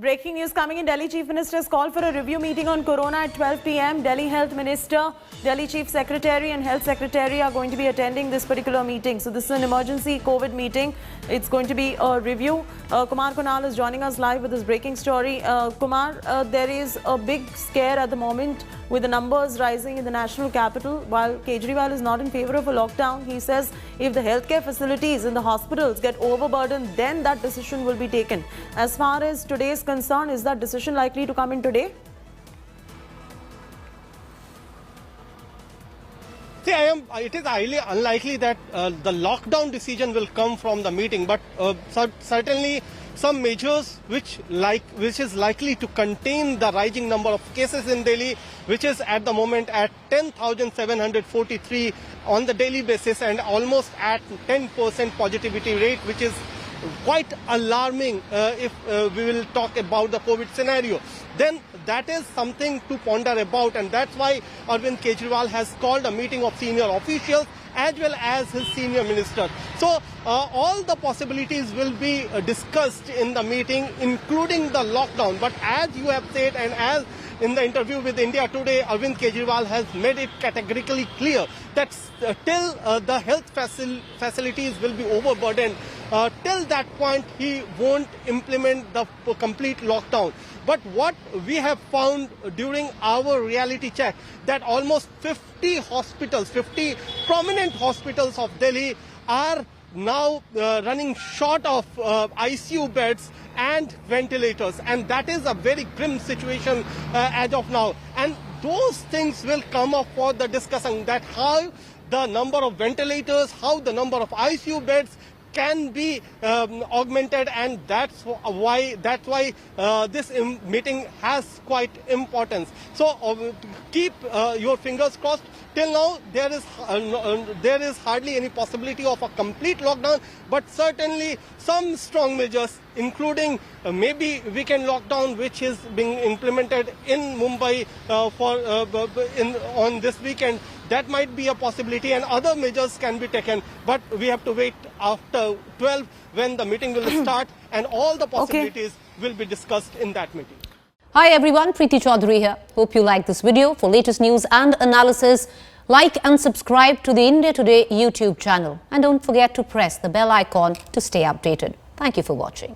Breaking news coming in. Delhi Chief Minister's called for a review meeting on Corona at 12 p.m. Delhi Health Minister, Delhi Chief Secretary and Health Secretary are going to be attending this particular meeting. So this is an emergency COVID meeting. It's going to be a review. Kumar Kunal is joining us live with this breaking story. Kumar, there is a big scare at the moment with the numbers rising in the national capital. While Kejriwal is not in favor of a lockdown, he says if the healthcare facilities in the hospitals get overburdened, then that decision will be taken. As far as today's concern, is that decision likely to come in today? See, it is highly unlikely that the lockdown decision will come from the meeting, but certainly some measures which is likely to contain the rising number of cases in Delhi, which is at the moment at 10,743 on the daily basis and almost at 10% positivity rate, which is quite alarming if we will talk about the COVID scenario. Then that is something to ponder about, and that's why Arvind Kejriwal has called a meeting of senior officials as well as his senior minister. So all the possibilities will be discussed in the meeting, including the lockdown. But as you have said, and as in the interview with India Today, Arvind Kejriwal has made it categorically clear that till the health facilities will be overburdened, till that point he won't implement the complete lockdown. But what we have found during our reality check, that almost 50 hospitals, 50 prominent hospitals of Delhi are now running short of ICU beds and ventilators, and that is a very grim situation as of now. And those things will come up for the discussion, that how the number of ventilators, how the number of ICU beds can be augmented, and that's why this meeting has quite importance. So keep your fingers crossed. Till now, there is hardly any possibility of a complete lockdown, but certainly some strong measures, including maybe weekend lockdown, which is being implemented in Mumbai on this weekend. That might be a possibility, and other measures can be taken. But we have to wait after 12 when the meeting will start, and all the possibilities will be discussed in that meeting. Hi everyone, Preeti Chaudhary here. Hope you like this video. For latest news and analysis, like and subscribe to the India Today YouTube channel. And don't forget to press the bell icon to stay updated. Thank you for watching.